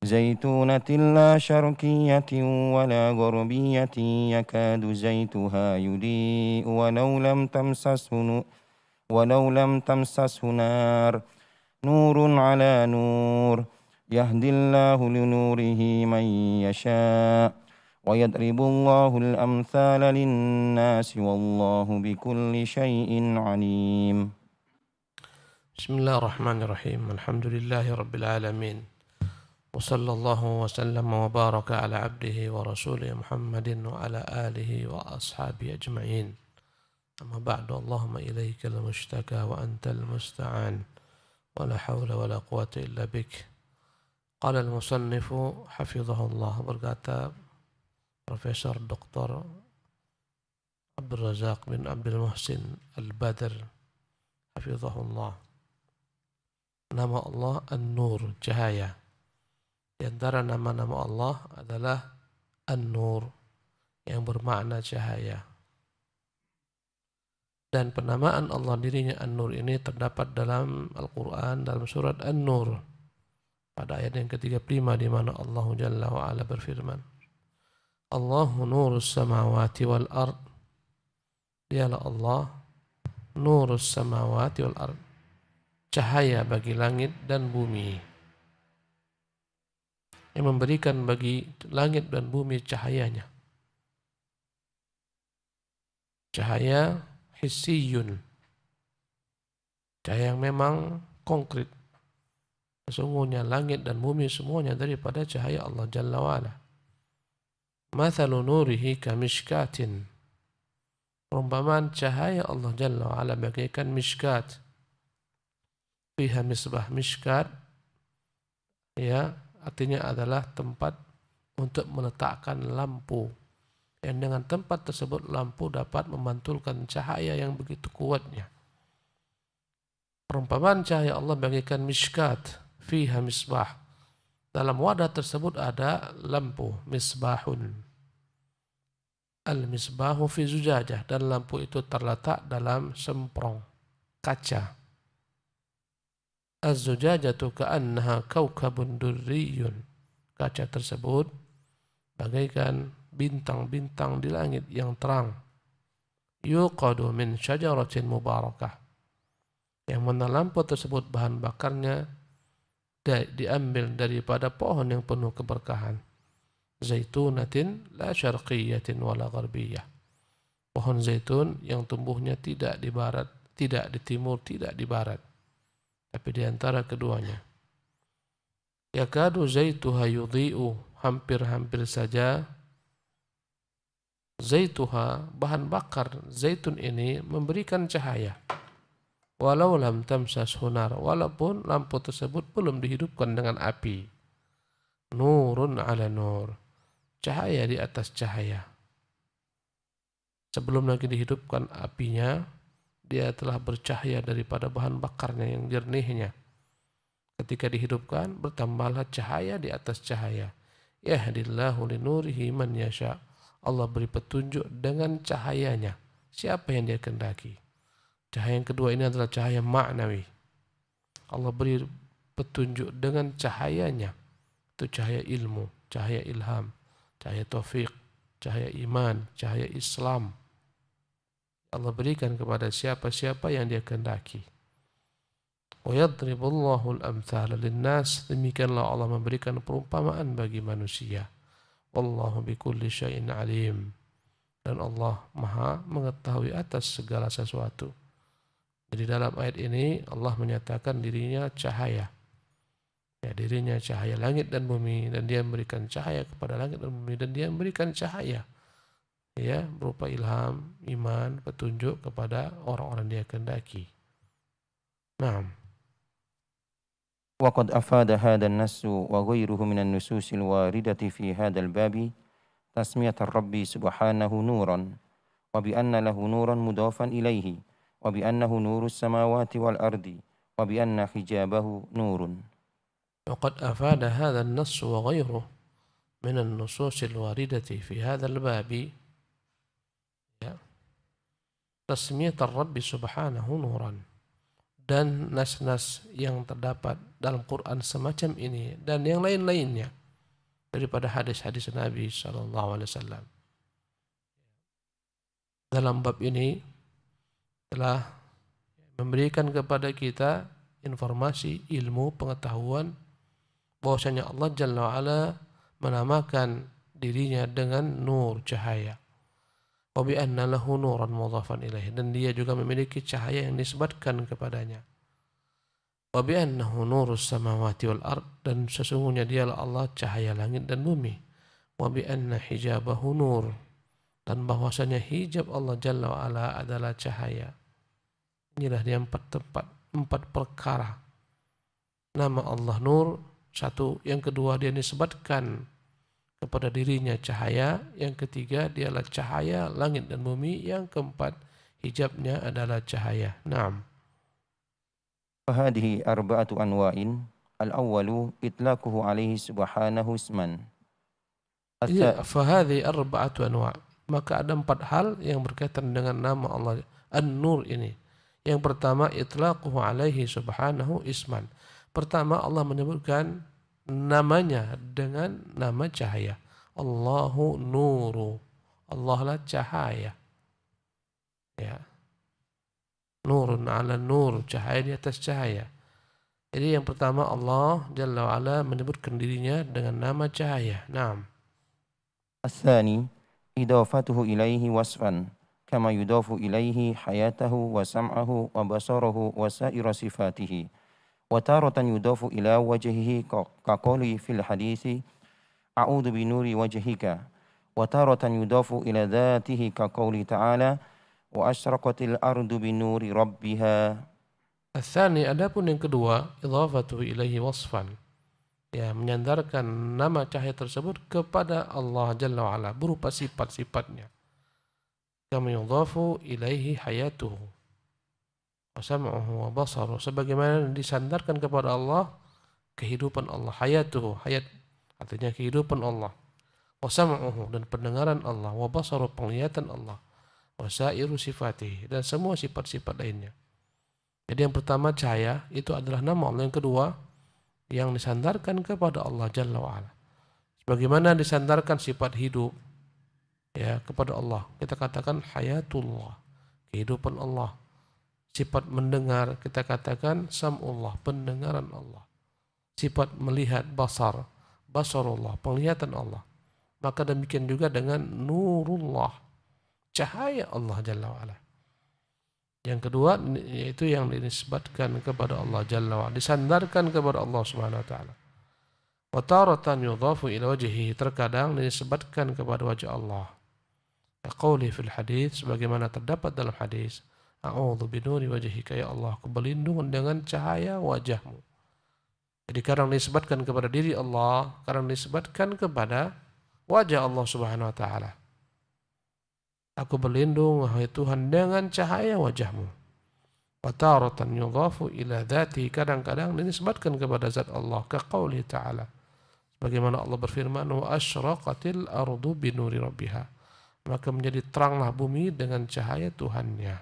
زيتونة لا شرقية ولا غربية يكاد زيتها يضيء ولو لم تمسسه نار نور على نور يهدي الله لنوره من يشاء ويضرب الله الأمثال للناس والله بكل شيء عليم. بسم الله الرحمن الرحيم. الحمد لله رب العالمين وصلى الله وسلم وبارك على عبده ورسوله محمد وعلى آله وأصحابه أجمعين. أما بعد، اللهم إليك المشتكى وأنت المستعان ولا حول ولا قوة إلا بك. قال المصنف حفظه الله، berkata Profesor Dr. Abdul Razak bin Abdul Muhsin Al-Badr hafizahullah, nama Allah An-Nur, cahaya. Di antara nama-nama Allah adalah An-Nur, yang bermakna cahaya. Dan penamaan Allah dirinya An-Nur ini terdapat dalam Al-Quran dalam surat An-Nur pada ayat yang ke-35, di mana Allah Jalla wa'ala berfirman, Allahu nurus samawati wal ard. Dialah Allah nurus samawati wal ard, cahaya bagi langit dan bumi, yang memberikan bagi langit dan bumi cahayanya. Cahaya hissiyun, cahaya yang memang konkret. Sesungguhnya langit dan bumi semuanya daripada cahaya Allah Jalla wa'ala. Mathalu nurihi kamishkatin, perumpamaan cahaya Allah Jalla wa'ala bagaikan mishkat. Fiha misbah, mishkat ya artinya adalah tempat untuk meletakkan lampu, yang dengan tempat tersebut lampu dapat memantulkan cahaya yang begitu kuatnya. Perumpamaan cahaya Allah bagaikan mishkat, fiha misbah, dalam wadah tersebut ada lampu, misbahun. Al-misbahu fi zujajah, dan lampu itu terletak dalam semprong kaca. Az-zujajatu ka'annaha kaukabun durriyun, kaca tersebut bagaikan bintang-bintang di langit yang terang. Yuqadu min syajaratin mubarakah, yang mana lampu tersebut bahan bakarnya diambil daripada pohon yang penuh keberkahan. Zaitunatin la syarqiyatin wala gharbiyah, pohon zaitun yang tumbuhnya tidak di barat, tidak di timur, tidak di barat, tapi di antara keduanya. Yakadu zaituha yudhi'u, hampir-hampir saja zaituha, bahan bakar zaitun ini memberikan cahaya. Walau lam tamsas hunar, walaupun lampu tersebut belum dihidupkan dengan api. Nurun ala nur, cahaya di atas cahaya. Sebelum lagi dihidupkan apinya, dia telah bercahaya daripada bahan bakarnya yang jernihnya. Ketika dihidupkan, bertambahlah cahaya di atas cahaya. Yahdillahu linurihi man yasha, Allah beri petunjuk dengan cahayanya siapa yang dia kehendaki. Cahaya yang kedua ini adalah cahaya maknawi. Allah beri petunjuk dengan cahayanya, itu cahaya ilmu, cahaya ilham, cahaya taufik, cahaya iman, cahaya Islam. Allah berikan kepada siapa-siapa yang dia kehendaki. Wa yadribullahu al-amthala lin-nas, demikianlah Allah memberikan perumpamaan bagi manusia. Wallahu bikulli syai'in alim, dan Allah Maha mengetahui atas segala sesuatu. Jadi dalam ayat ini Allah menyatakan dirinya cahaya. Ya, dirinya cahaya langit dan bumi, dan dia memberikan cahaya kepada langit dan bumi, dan dia memberikan cahaya ya berupa ilham, iman, petunjuk kepada orang-orang dia kehendaki. Naam. وقد أفاد هذا النص وغيره من النصوص الواردة في هذا الباب تسمية الرب سبحانه نورا، وبأن له نورا مضافا إليه، وبأنه نور السماوات والأرض، وبأن حجابه نور. وقد أفاد هذا النص وغيره من النصوص الواردة في هذا الباب تسمية الرب سبحانه نورا, dan nas-nas yang terdapat dalam Quran semacam ini dan yang lain-lainnya daripada hadis-hadis Nabi SAW. Dalam bab ini telah memberikan kepada kita informasi, ilmu, pengetahuan bahwasanya Allah Jalla wa'ala menamakan dirinya dengan nur, cahaya. Wa bi anna lahu nuran mudhafan ilaih, dan dia juga memiliki cahaya yang disebutkan kepadanya. Wa bi annahu nurus samawati wal ard, dan sesungguhnya dialah Allah cahaya langit dan bumi. Wa bi anna hijabahu nur, dan bahwasanya hijab Allah Jalla wa Ala adalah cahaya. Inilah dia empat perkara. Nama Allah Nur, satu. Yang kedua, dia disebutkan kepada dirinya cahaya. Yang ketiga, dialah cahaya langit dan bumi. Yang keempat, hijabnya adalah cahaya. Naam. فهذه أربعة أنواع. الأول إطلاقه عليه سبحانه اسما. Fahadhi arba'atu anwa'. Maka ada 4 hal yang berkaitan dengan nama Allah An-Nur ini. Yang pertama, itlaquhu alaihi subhanahu isman. Pertama, Allah menyebutkan namanya dengan nama cahaya. Allahu nuru. Allah lah cahaya. Ya. Nurun ala nur, cahaya di atas cahaya. Jadi yang pertama, Allah Jalla wa'ala menyebutkan dirinya dengan nama cahaya. Naam. الثاني إضافته إليه وصفا كما يضاف إليه حياته وسمعه وبصره وسائر صفاته، وتارة يضاف إلى وجهه كقوله في الحديث أعوذ بنور وجهك، وتارة يضاف إلى ذاته كقوله تعالى وأشرقت الأرض بنور ربها. Al-thani, adapun yang kedua, idhafatu ilaihi wasfan, ya, menyandarkan nama cahaya tersebut kepada Allah Jalla wa'ala berupa sifat-sifatnya. Kama yudhafu ilaihi hayatuhu wa sam'uhu wa basaruhu, sebagaimana disandarkan kepada Allah kehidupan Allah. Hayatuhu, hayat artinya kehidupan Allah. Wa sam'uhu, dan pendengaran Allah. Wa basaruhu, penglihatan Allah. Wa sa'iru sifatihi, dan semua sifat-sifat lainnya. Jadi yang pertama cahaya itu adalah nama Allah. Yang kedua yang disandarkan kepada Allah Jalla wa'ala, sebagaimana disandarkan sifat hidup, ya, kepada Allah, kita katakan hayatullah, kehidupan Allah. Sifat mendengar, kita katakan sam'ullah, pendengaran Allah. Sifat melihat, basarullah, penglihatan Allah. Maka demikian juga dengan nurullah, cahaya Allah Jalla wa'ala. Yang kedua yaitu yang dinisbatkan kepada Allah Jalla wa'ala, disandarkan kepada Allah Subhanahu wa ta'ala. Wa taratan yudhafu ila wajhihi, terkadang dinisbatkan kepada wajah Allah. Qauli fil hadis, sebagaimana terdapat dalam hadis, a'udzu binuri wajhika, ya Allah, aku berlindung dengan cahaya wajahmu. Jadi kadang dinisbatkan kepada diri Allah, kadang dinisbatkan kepada wajah Allah Subhanahu wa ta'ala. Aku berlindung, wahai Tuhan, dengan cahaya wajahmu. Wa taratan yudhafu ila dzati, kadang-kadang dinisbatkan kepada zat Allah, ka qauli ta'ala, sebagaimana Allah berfirman, wa asyraqatil ardu binuri rabbiha, maka menjadi teranglah bumi dengan cahaya Tuhannya.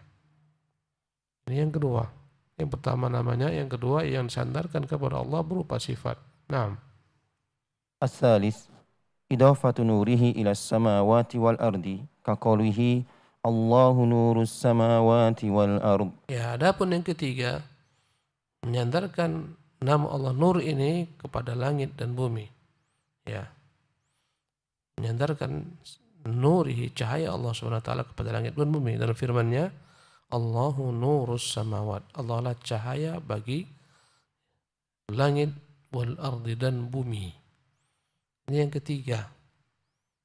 Ini yang kedua. Yang pertama namanya, yang kedua yang disandarkan kepada Allah berupa sifat. Naam. الثالث إضافة نوره إلى السماوات والأرض كقوله الله نور السماوات والأرض. Ya, adapun yang ketiga, menyandarkan nama Allah Nur ini kepada langit dan bumi. Ya. Menyandarkan nurihi, cahaya Allah Subhanahu wa taala, kepada langit dan bumi. Dalam firman-Nya, Allahu nurus samawat, Allah lah cahaya bagi langit wal ardi, dan bumi. Ini yang ketiga.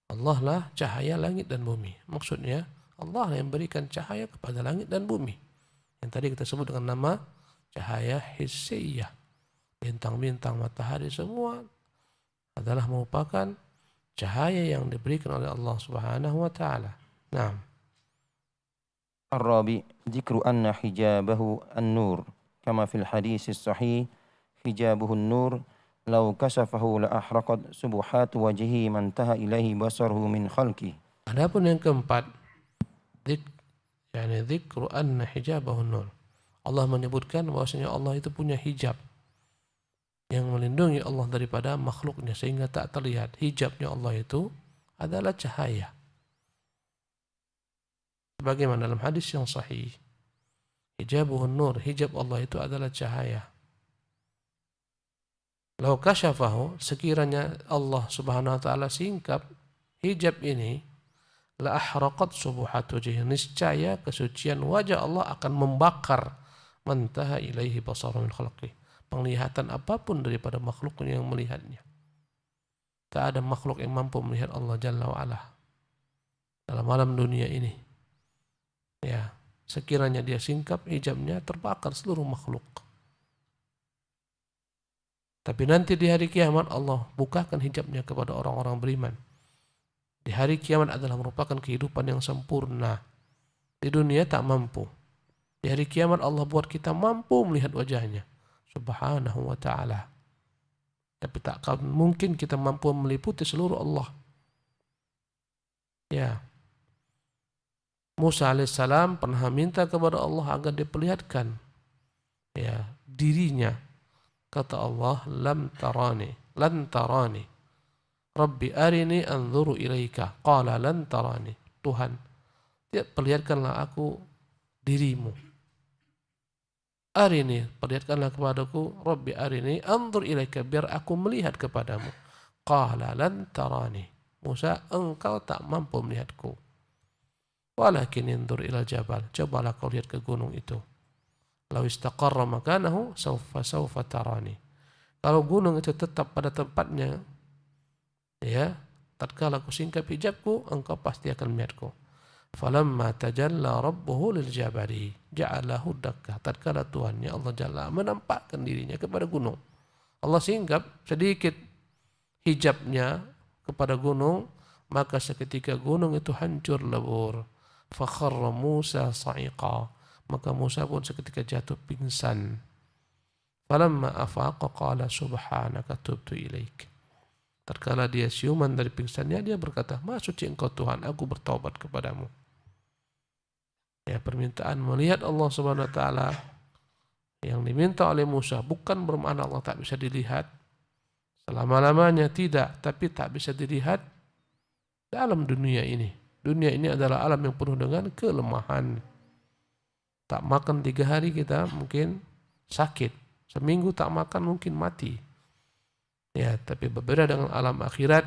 Allah lah cahaya langit dan bumi. Maksudnya Allah yang memberikan cahaya kepada langit dan bumi. Yang tadi kita sebut dengan nama cahaya hissiyah. Bintang-bintang, matahari, semua adalah merupakan cahaya yang diberikan oleh Allah Subhanahu wa taala. Naam. الرابع ذكر أن حجابه النور كما في الحديث الصحيح حجابه النور لو كشفه لأحرقت سبحات وجهه ما انتهى إليه بصره من خلقه. Adapun yang keempat, dzikru anna hijabahu nur. Allah menyebutkan bahwasanya Allah itu punya hijab. yang melindungi Allah daripada makhluknya sehingga tak terlihat. Hijabnya Allah itu adalah cahaya. Bagaimana dalam hadis yang sahih, hijabuhun nur, hijab Allah itu adalah cahaya. Lau kasyafahu, sekiranya Allah subhanahu wa ta'ala singkap hijab ini, la ahraqat subuhat wajhi, niscaya kesucian wajah Allah akan membakar mantaha ilaihi basaru min khalqih, penglihatan apapun daripada makhluk yang melihatnya. Tak ada makhluk yang mampu melihat Allah Jalla wa'ala dalam alam dunia ini. Ya, sekiranya dia singkap hijabnya, terbakar seluruh makhluk. Tapi nanti di hari kiamat Allah bukakan hijabnya kepada orang-orang beriman. Di hari kiamat adalah merupakan kehidupan yang sempurna. Di dunia tak mampu. Di hari kiamat Allah buat kita mampu melihat wajahnya subhanahu wa ta'ala. Tapi tak mungkin kita mampu meliputi seluruh Allah. Ya. Musa alaihissalam pernah minta kepada Allah agar diperlihatkan ya dirinya. Kata Allah, lam tarani, lan tarani. Rabbi arini anzuru ilaika. Qala lan tarani. Tuhan, perlihatkanlah aku dirimu. Arini, perlihatkanlah kepadaku. Rabbi arini anzur ilaika, biar aku melihat kepadamu. Qala lan tarani. Musa, engkau tak mampu melihatku. Walakin inzur ila jabal. Cobalah kau lihat ke gunung itu. Lau istaqarra makanahu sawfa tarani. Kalau gunung itu tetap pada tempatnya, ya, tatkala aku singkap hijabku, engkau pasti akan melihatku. Falamma tajalla rabbuhu lil jabali ja'alahu dakka. Tatkala Tuhannya Allah Jalla menampakkan dirinya kepada gunung, Allah singkap sedikit hijabnya kepada gunung, maka seketika gunung itu hancur lebur. Fakharra Musa sa'iqa. Maka Musa pun seketika jatuh pingsan. Falamma afaqa qala subhanaka tubtu ilaik. Tatkala dia siuman dari pingsannya, dia berkata, Maha suci engkau Tuhan, aku bertaubat kepadamu. Ya, permintaan melihat Allah Subhanahu wa taala yang diminta oleh Musa bukan bermakna Allah tak bisa dilihat selama-lamanya, tidak, tapi tak bisa dilihat dalam dunia ini. Dunia ini adalah alam yang penuh dengan kelemahan. Tak makan 3 hari kita mungkin sakit. Seminggu tak makan mungkin mati. Ya, tapi berbeda dengan alam akhirat.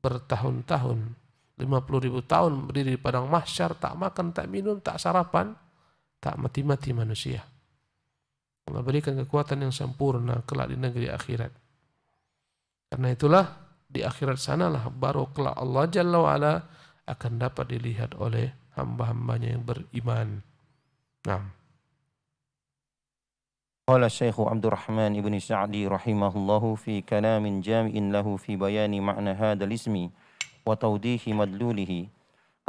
Bertahun-tahun, 50.000 tahun berdiri di padang mahsyar, tak makan, tak minum, tak sarapan, tak mati-mati manusia. Allah berikan kekuatan yang sempurna kelak di negeri akhirat. Karena itulah di akhirat sanalah baru kelak Allah Jalla wa'ala akan dapat dilihat oleh hamba-hambanya yang beriman. نعم. قال الشيخ عبد الرحمن بن سعدي رحمه الله في كلام جامع له في بيان معنى هذا الاسم وتوضيح مدلوله: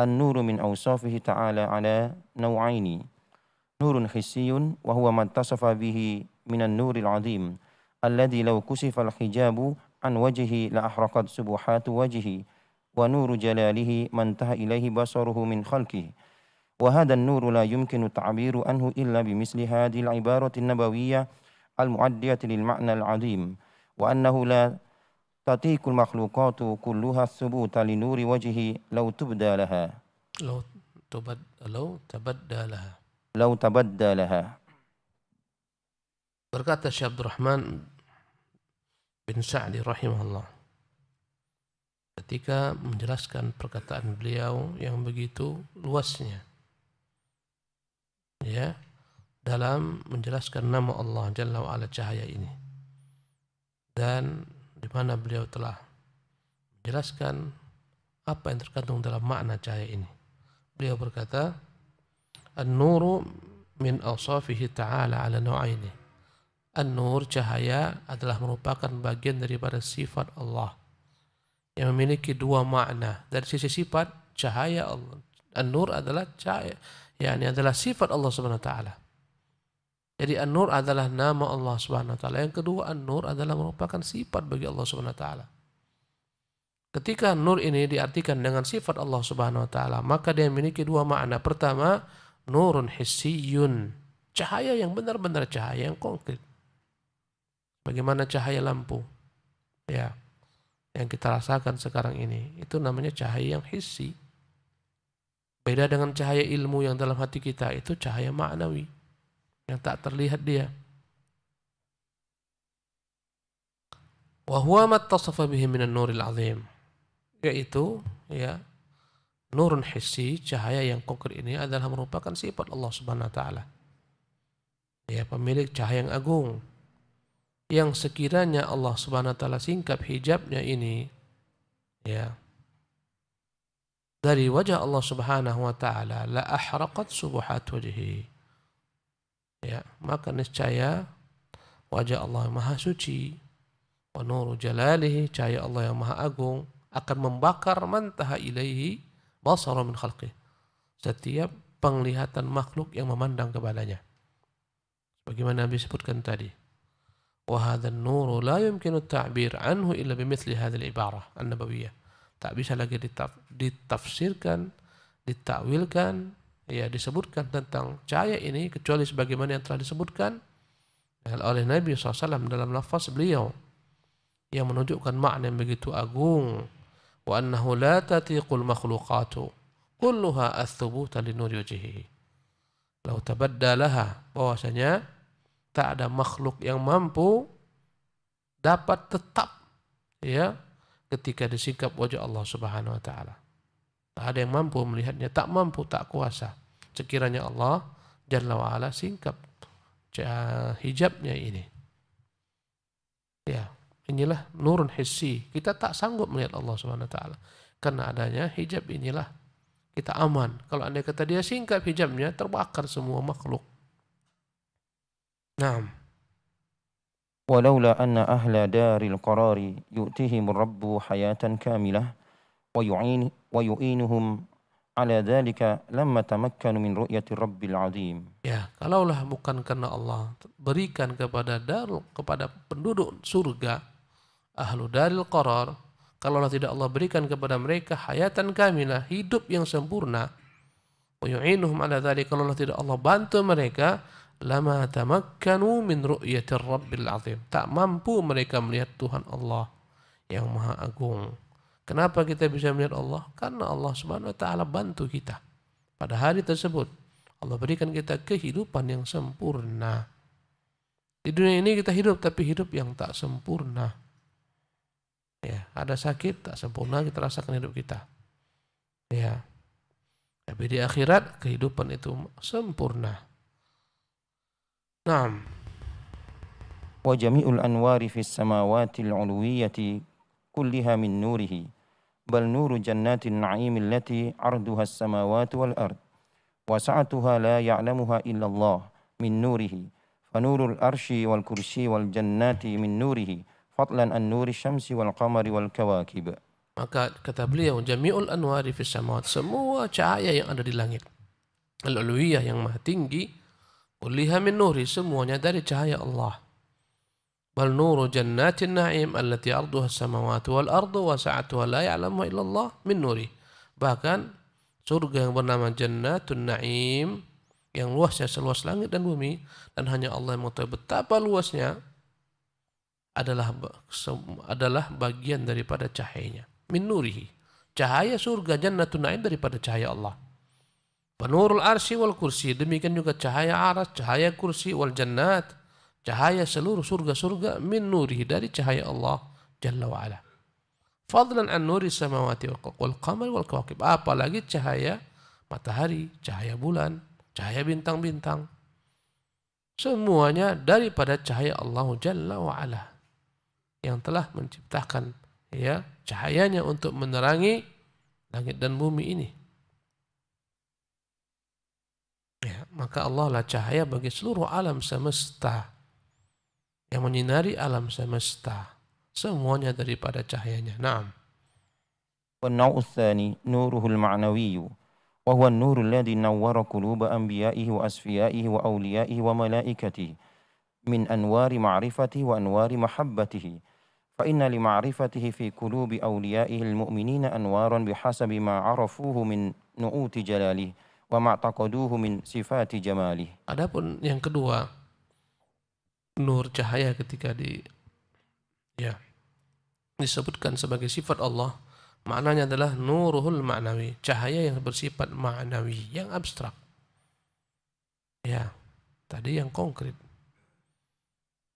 النور من أوصافه تعالى على نوعين: نور حسي وهو ما اتصف به من النور العظيم الذي لو كشف الحجاب عن وجهه لأحرقت سبحات وجهه، ونور جلاله ما انتهى إليه بصره من خلقه. وهذا النور لا يمكن التعبير عنه إلا بمثل هذه العبارة النبوية المؤدية للمعنى العظيم، وأنه لا تطيق المخلوقات كلها الثبوت لنور وجهه لو تبدى لها. لو تبدى لها. Berkata Syekh Abdul Rahman bin Sa'di rahimahullah ketika menjelaskan perkataan beliau yang begitu luasnya, ya, dalam menjelaskan nama Allah Jalla wa'ala cahaya ini, dan di mana beliau telah menjelaskan apa yang terkandung dalam makna cahaya ini. Beliau berkata, An-nuru min awsafihi ta'ala ala nau'aini. An-nur, cahaya, adalah merupakan bagian daripada sifat Allah yang memiliki 2 makna. Dari sisi sifat, cahaya Allah, An-nur adalah cahaya, yakni adalah sifat Allah Subhanahu wa taala. Jadi An-nur adalah nama Allah Subhanahu wa taala. Yang kedua, An-nur adalah merupakan sifat bagi Allah Subhanahu wa taala. Ketika nur ini diartikan dengan sifat Allah Subhanahu wa taala, maka dia memiliki 2 makna. Pertama, nurun hissiyun, cahaya yang benar-benar cahaya yang konkret. Bagaimana cahaya lampu, ya, yang kita rasakan sekarang ini, itu namanya cahaya yang hissi. Beda dengan cahaya ilmu yang dalam hati kita, itu cahaya ma'nawi, yang tak terlihat dia. Wa huwa mattasafa bihi minan nuril azim, yaitu ya nurun hissi, cahaya yang konkret ini adalah merupakan sifat Allah Subhanahu wa taala. Ya, pemilik cahaya yang agung, yang sekiranya Allah Subhanahu wa taala singkap hijabnya ini, ya, dari wajah Allah Subhanahu wa taala, la ahraqat subuhat wajhi. Ya, maka niscaya wajah Allah yang maha suci, wa nuru jalalihi, cahaya Allah yang maha agung, akan membakar mantaha ilaihi basara min khalqih, setiap penglihatan makhluk yang memandang kepadanya. Bagaimana Nabi sebutkan tadi, wa hadzal nuru la yumkinu at-ta'bir anhu illa bimithli hadzal ibarah an-nabawiyyah. Tak bisa lagi ditafsirkan, ditakwilkan, ya, disebutkan tentang cahaya ini kecuali sebagaimana yang telah disebutkan oleh Nabi SAW dalam lafaz beliau yang menunjukkan makna yang begitu agung. Wa annahu la tatiqul makhluqatu kulluha ath-thubuta li nuri wajhihi. Lau tabaddalaha, bahwasanya tak ada makhluk yang mampu dapat tetap, ya, ketika disingkap wajah Allah Subhanahu wa taala. Tak ada yang mampu melihatnya, tak mampu, tak kuasa. Sekiranya Allah Jalla wa ala singkap hijabnya ini. Ya, inilah nurun hissi. Kita tak sanggup melihat Allah Subhanahu wa taala. Karena adanya hijab inilah kita aman. Kalau andai kata dia singkap hijabnya, terbakar semua makhluk. Naam. ولولا أن أهل دار القرار يؤتيهم الرب حياة كاملة ويعينهم على ذلك لما تمكنوا من رؤية الرب العظيم. Ya, kalaulah bukan karena Allah berikan kepada penduduk surga, ahlu daril qarar, kalaulah tidak Allah berikan kepada mereka hayatan kamilah, hidup yang sempurna, wa yu'inuhum ala dzalik, kalaulah tidak Allah bantu mereka, lama tamakkanu min ru'yatir rabbil azim, tak mampu mereka melihat Tuhan Allah yang maha agung. Kenapa kita bisa melihat Allah? Karena Allah Subhanahu wa taala bantu kita pada hari tersebut. Allah berikan kita kehidupan yang sempurna. Di dunia ini kita hidup, tapi hidup yang tak sempurna. Ya, ada sakit tak sempurna kita rasakan hidup kita. Ya. Tapi di akhirat kehidupan itu sempurna. Naam. وجميع الأنوار في السماوات العلوية كلها من نوره بل نور جنات النعيم التي عرضها السماوات والأرض وسعتها لا يعلمها إلا الله من نوره فنور الأرش والكرسي والجنات من نوره فضلا عن نور الشمس والقمر والكواكب. Maka kata beliau, jami'ul anwari fis samawat, semua cahaya yang ada di langit al-uluwiyah yang maha tinggi, kulliha min nuri, semuanya dari cahaya Allah. Bal nuru jannatin na'im allati arduha as-samawati wal ardu wa sa'atuha la ya'lamuha illallah min nuri. Bahkan surga yang bernama Jannatun Na'im yang luasnya seluas langit dan bumi dan hanya Allah yang mengetahui betapa luasnya adalah bagian daripada cahayanya. Min nurihi. Cahaya surga Jannatun Na'im daripada cahaya Allah. Penurul arsy wal kursi, demikian juga cahaya aras, cahaya kursi wal jannat, cahaya seluruh surga-surga min nurihi, dari cahaya Allah Jalla wa ala. Fadlan an nuri samawati wal qamar wal kawakib, apalagi cahaya matahari, cahaya bulan, cahaya bintang-bintang. Semuanya daripada cahaya Allah Jalla wa ala yang telah menciptakan, ya, cahayanya untuk menerangi langit dan bumi ini. Ya, maka Allah lah cahaya bagi seluruh alam semesta, yang menyinari alam semesta. Semuanya daripada cahayanya. Naam. والنوع الثاني نوره المعنوي وهو النور الذي نور قلوب أنبيائه وأصفيائه وأوليائه وملائكته من أنوار معرفته وأنوار محبته فإن لمعرفته في قلوب أوليائه المؤمنين أنوارا بحسب ما عرفوه من نعوت جلاله وما اعتقدوه من صفات جماله. Adapun yang kedua, nur cahaya ketika Ya, disebutkan sebagai sifat Allah, maknanya adalah nuruhul ma'nawi, cahaya yang bersifat ma'nawi, yang abstrak. Ya, tadi yang konkret.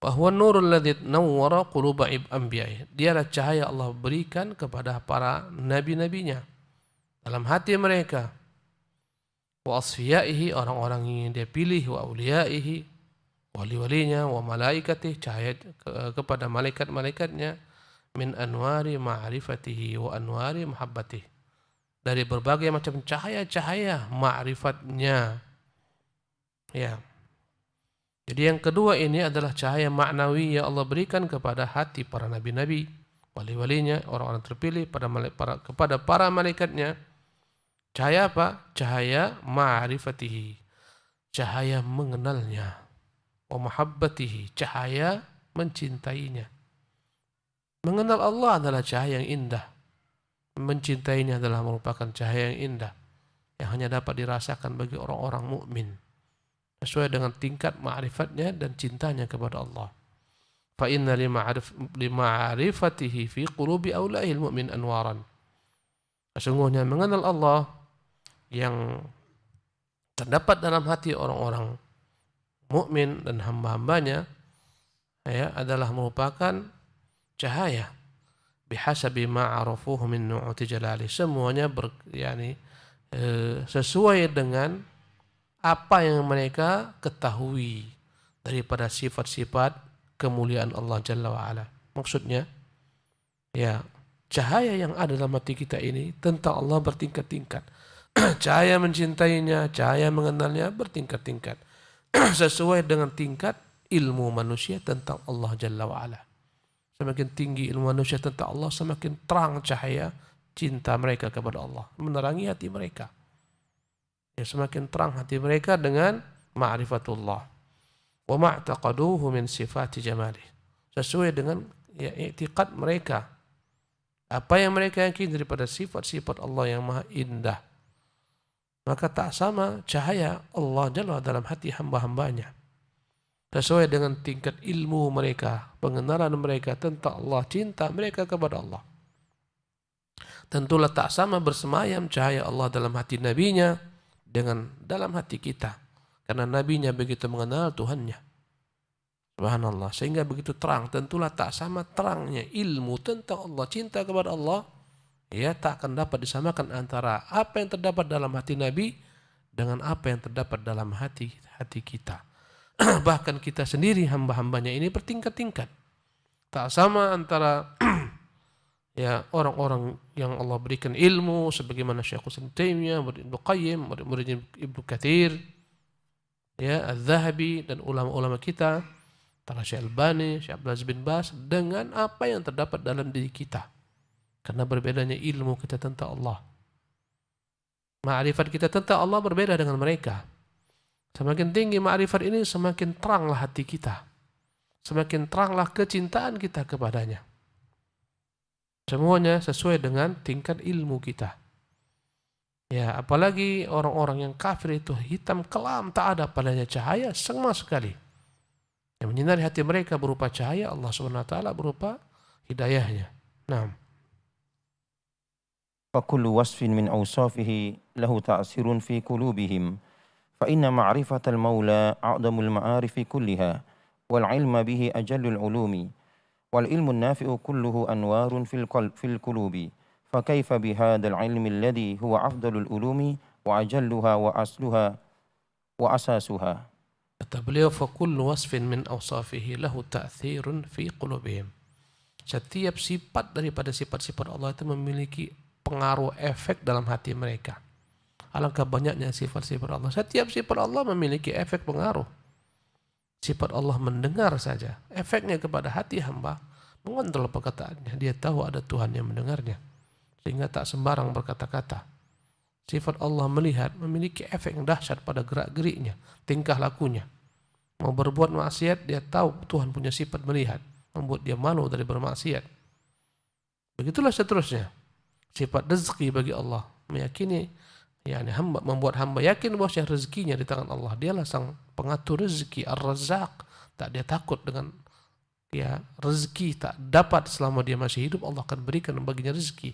Bahwa nurul ladzi nawwara quluba anbiya'i. Dialah cahaya Allah berikan kepada para nabi-nabinya dalam hati mereka. Wa asfiyaihi, orang-orang yang dia pilih, wa auliyaihi, wali-walinya, wa malaikatih, cahaya kepada malaikat-malaikatnya, min anwari ma'rifatihi wa anwari muhabbatih. Dari berbagai macam cahaya-cahaya ma'rifatnya. Ya. Jadi yang kedua ini adalah cahaya maknawi yang Allah berikan kepada hati para nabi-nabi, wali-walinya, orang-orang terpilih, kepada para malaikatnya. Cahaya apa? Cahaya ma'rifatihi, cahaya mengenalnya. Wa mahabbatihi, cahaya mencintainya. Mengenal Allah adalah cahaya yang indah. Mencintainya adalah merupakan cahaya yang indah yang hanya dapat dirasakan bagi orang-orang mukmin, sesuai dengan tingkat ma'rifatnya dan cintanya kepada Allah. Fa inna lima'rifatihi fi qulubi aula'il mu'min anwaran. Sesungguhnya mengenal Allah yang terdapat dalam hati orang-orang mukmin dan hamba-hambanya ya, adalah merupakan cahaya bihasabi ma'arafuhu min nu'uti jalali. Semuanya sesuai dengan apa yang mereka ketahui daripada sifat-sifat kemuliaan Allah Jalla wa'ala. Maksudnya, ya, cahaya yang ada dalam hati kita ini tentang Allah bertingkat-tingkat. Cahaya mencintainya, cahaya mengenalnya bertingkat-tingkat. Sesuai dengan tingkat ilmu manusia tentang Allah Jalla wa'ala. Semakin tinggi ilmu manusia tentang Allah, semakin terang cahaya cinta mereka kepada Allah, menerangi hati mereka. Ya, semakin terang hati mereka dengan ma'rifatullah. Wa ma'taqaduhu min sifati jamalih. Sesuai dengan ya, i'tiqad mereka. Apa yang mereka yakini daripada sifat-sifat Allah yang maha indah. Maka tak sama cahaya Allah Jalla dalam hati hamba-hambanya. Sesuai dengan tingkat ilmu mereka, pengenalan mereka tentang Allah, cinta mereka kepada Allah. Tentulah tak sama bersemayam cahaya Allah dalam hati nabinya dengan dalam hati kita. Karena nabinya begitu mengenal Tuhannya. Subhanallah. Sehingga begitu terang. Tentulah tak sama terangnya ilmu tentang Allah, cinta kepada Allah. Ya, tak akan dapat disamakan antara apa yang terdapat dalam hati Nabi dengan apa yang terdapat dalam hati kita. Bahkan kita sendiri hamba-hambanya ini bertingkat-tingkat. Tak sama antara ya orang-orang yang Allah berikan ilmu sebagaimana Syekh Ibnu Taimiyah, Ibnu Qayyim, murid Ibnu Katsir, ya, Az-Zahabi dan ulama-ulama kita, antara Syekh Albani, Syekh Abdul Aziz bin Baz, dengan apa yang terdapat dalam diri kita. Karena berbedanya ilmu kita tentang Allah. Ma'rifat kita tentang Allah berbeda dengan mereka. Semakin tinggi ma'rifat ini, semakin teranglah hati kita. Semakin teranglah kecintaan kita kepadanya. Semuanya sesuai dengan tingkat ilmu kita. Ya, apalagi orang-orang yang kafir itu hitam kelam, tak ada padanya cahaya sama sekali. Yang menyinari hati mereka berupa cahaya Allah Subhanahu wa taala, berupa hidayahnya. Nah, فكل وصف من أوصافه له تأثير في قلوبهم فإن معرفة المولى أعظم المعارف كلها والعلم به أجل العلوم والعلم النافع كله أنوار في القلوب فكيف بهذا العلم الذي هو أفضل العلوم وأجلها وأصلها وأساسها. kata beliau, فكل وصف من أوصافه له تأثير في قلوبهم. Setiap sifat daripada sifat-sifat Allah itu memiliki pengaruh efek dalam hati mereka. Alangkah banyaknya sifat-sifat Allah. Setiap sifat Allah memiliki efek pengaruh. Sifat Allah mendengar saja, efeknya kepada hati hamba mengontrol perkataannya. Dia tahu ada Tuhan yang mendengarnya, sehingga tak sembarang berkata-kata. Sifat Allah melihat memiliki efek yang dahsyat pada gerak-geriknya, tingkah lakunya. Mau berbuat maksiat, dia tahu Tuhan punya sifat melihat, membuat dia malu dari bermaksiat. Begitulah seterusnya. Sifat rezeki bagi Allah, meyakini, hamba, membuat hamba yakin bahwa rezekinya di tangan Allah. Dialah sang pengatur rezeki, Ar-Razzaq. Tak dia takut dengan ya rezeki tak dapat selama dia masih hidup, Allah akan berikan baginya rezeki.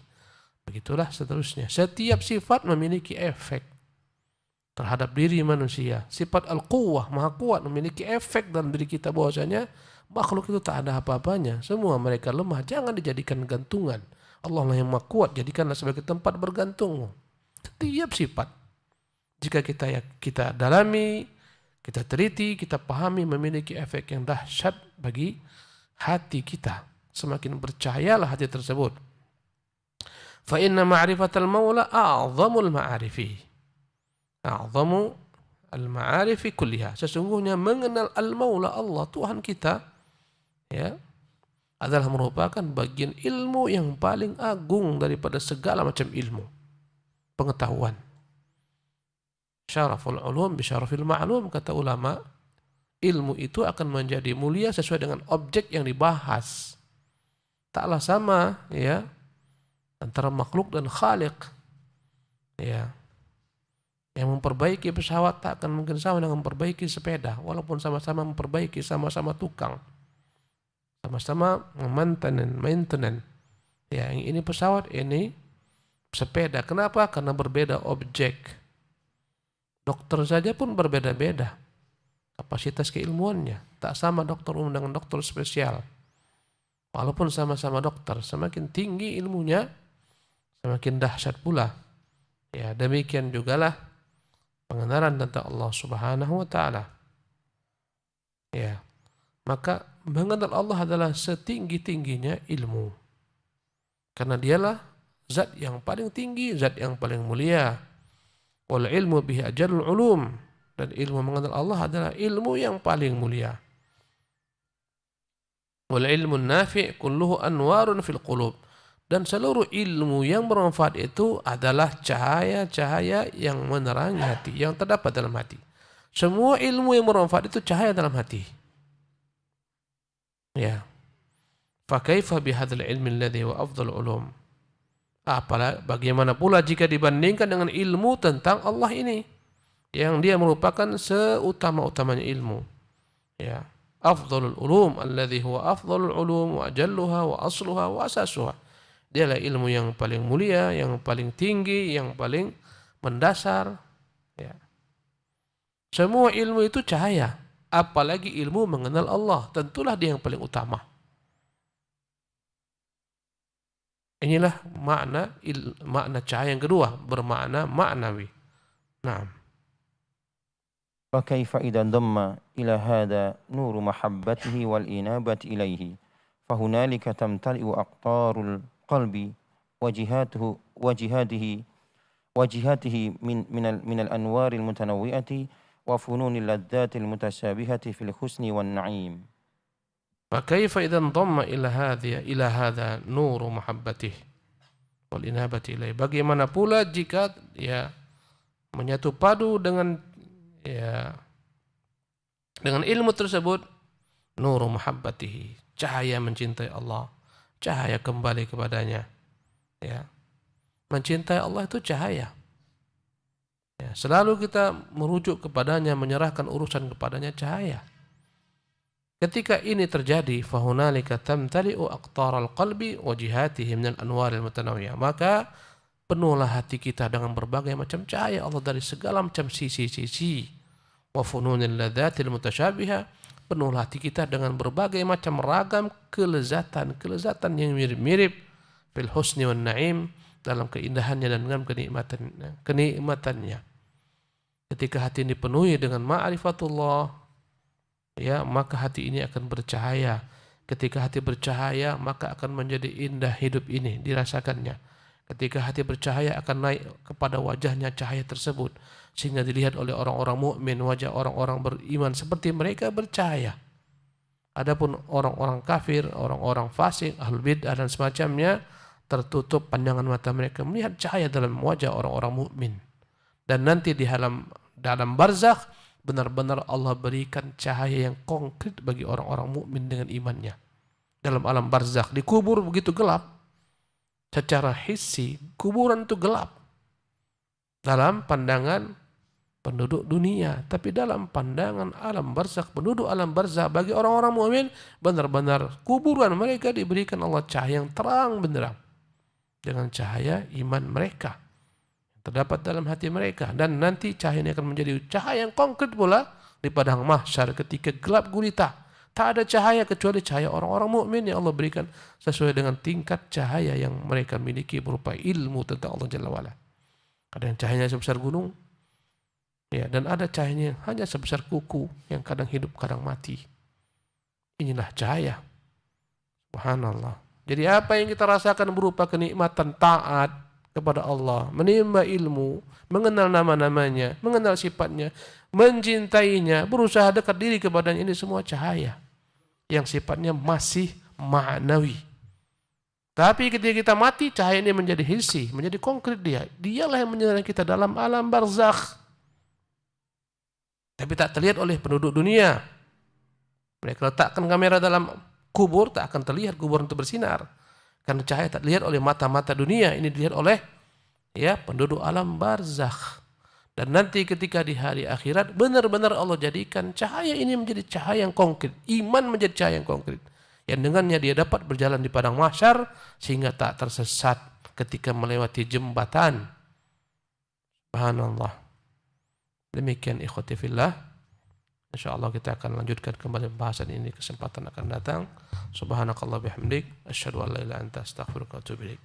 Begitulah seterusnya. Setiap sifat memiliki efek terhadap diri manusia. Sifat al-quwwah, maha kuat, memiliki efek dalam diri kita bahwasanya makhluk itu tak ada apa-apanya. Semua mereka lemah, jangan dijadikan gantungan. Allah lah yang maha kuat, jadikanlah sebagai tempat bergantung. Setiap sifat, jika kita dalami, kita teliti, kita pahami, memiliki efek yang dahsyat bagi hati kita. Semakin bercahayalah hati tersebut. Fa inna ma'rifatal maula a'zamul ma'arifi. A'zamu al-ma'arifi kulliha. Sesungguhnya mengenal al-maula, Allah Tuhan kita, ya, adalah merupakan bagian ilmu yang paling agung daripada segala macam ilmu pengetahuan. Syaraful ulum bi syarafil ma'lum, kata ulama. Ilmu itu akan menjadi mulia sesuai dengan objek yang dibahas. Taklah sama, ya, antara makhluk dan khaliq. Ya. Yang memperbaiki pesawat tak akan mungkin sama dengan memperbaiki sepeda, walaupun sama-sama memperbaiki, sama-sama tukang. Sama-sama maintenance. Ya, yang ini pesawat, ini sepeda. Kenapa? Karena berbeda objek. Dokter saja pun berbeda-beda kapasitas keilmuannya. Tak sama dokter umum dengan dokter spesial. Walaupun sama-sama dokter, semakin tinggi ilmunya, semakin dahsyat pula. Ya, demikian jugalah pengenalan tentang Allah Subhanahu wa taala. Ya. Maka mengenal Allah adalah setinggi-tingginya ilmu. Karena dialah zat yang paling tinggi, zat yang paling mulia. Wal ilmu bihi ajalul ulum, dan ilmu mengenal Allah adalah ilmu yang paling mulia. Wal ilmu nafi' kulluhu anwarun fil qulub, dan seluruh ilmu yang bermanfaat itu adalah cahaya-cahaya yang menerangi hati, yang terdapat dalam hati. Semua ilmu yang bermanfaat itu cahaya dalam hati. Ya. Fa kaifa bihadzal ilmi alladhi huwa afdhalul ulum? Bagaimana pula jika dibandingkan dengan ilmu tentang Allah ini, yang dia merupakan seutama-utamanya ilmu. Ya, afdhalul ulum alladhi huwa afdhalul ulum wa ajalluha wa asluha wa asasuha. Dialah ilmu yang paling mulia, yang paling tinggi, yang paling mendasar. Ya. Semua ilmu itu cahaya, apalagi ilmu mengenal Allah, tentulah dia yang paling utama. Inilah makna cahaya yang kedua, bermakna maknawi. Naam. فكيف إذا انضم إلى هذا نور محبته والإنابة إليه فهنالك تمتلئ أقطار القلب وجهاته من الأنوار المتنوعة وفنون اللذات المتشابهة في الحسن والنعيم. فكيف إذا انضم إلى هذا نور محبته والإنابة إليه. Bagaimana pula jika ya menyatu padu dengan ilmu tersebut, nur muhabbatihi, cahaya mencintai Allah, cahaya kembali kepadanya. Ya. Mencintai Allah itu cahaya. Ya, selalu kita merujuk kepadanya, menyerahkan urusan kepadanya, cahaya. Ketika ini terjadi, fahunalika tamtali'u aqtaral qalbi wa jihatihi minal anwaril mutanawiyah. Maka penuhlah hati kita dengan berbagai macam cahaya Allah dari segala macam sisi-sisi. Wa fununil ladzatil mutasyabiha. Penuhlah hati kita dengan berbagai macam ragam kelezatan yang mirip-mirip fil husni wan na'im, dalam keindahannya dan dalam kenikmatannya. Ketika hati ini dipenuhi dengan ma'rifatullah, ya, maka hati ini akan bercahaya. Ketika hati bercahaya, maka akan menjadi indah hidup ini dirasakannya. Ketika hati bercahaya, akan naik kepada wajahnya cahaya tersebut, sehingga dilihat oleh orang-orang mukmin, wajah orang-orang beriman seperti mereka bercahaya. Adapun orang-orang kafir, orang-orang fasik, ahlul bid'ah dan semacamnya, tertutup pandangan mata mereka melihat cahaya dalam wajah orang-orang mukmin. Dan nanti di dalam barzakh, benar-benar Allah berikan cahaya yang konkret bagi orang-orang mukmin dengan imannya. Dalam alam barzakh, di kubur begitu gelap. Secara hissi, kuburan itu gelap. Dalam pandangan penduduk dunia, tapi dalam pandangan alam barzakh, penduduk alam barzakh bagi orang-orang mukmin benar-benar kuburan mereka diberikan Allah cahaya yang terang benderang dengan cahaya iman mereka terdapat dalam hati mereka, dan nanti cahaya ini akan menjadi cahaya yang konkret pula di padang mahsyar ketika gelap gulita. Tak ada cahaya kecuali cahaya orang-orang mukmin yang Allah berikan sesuai dengan tingkat cahaya yang mereka miliki berupa ilmu tentang Allah Jalla wa'ala. Ada yang cahayanya sebesar gunung, ya, dan ada cahayanya yang hanya sebesar kuku yang kadang hidup kadang mati. Inilah cahaya. Subhanallah. Jadi apa yang kita rasakan berupa kenikmatan taat kepada Allah, menimba ilmu, mengenal nama-namanya, mengenal sifatnya, mencintainya, berusaha dekat diri kepadanya, ini semua cahaya yang sifatnya masih ma'nawi. Tapi ketika kita mati, cahaya ini menjadi hissi, menjadi konkret dia. Dialah yang menyerang kita dalam alam barzakh. Tapi tak terlihat oleh penduduk dunia. Mereka letakkan kamera dalam kubur, tak akan terlihat kubur itu bersinar. Karena cahaya tak dilihat oleh mata-mata dunia, ini dilihat oleh penduduk alam barzakh. Dan nanti ketika di hari akhirat benar-benar Allah jadikan cahaya ini menjadi cahaya yang konkret, iman menjadi cahaya yang konkret, yang dengannya dia dapat berjalan di padang mahsyar sehingga tak tersesat ketika melewati jembatan. Subhanallah. Demikian ikhwati fillah. InsyaAllah kita akan lanjutkan kembali pembahasan ini kesempatan akan datang. Subhanakallah bihamdik, asyhadu an la ilaha illa anta astaghfiruka wa atubu ilaik.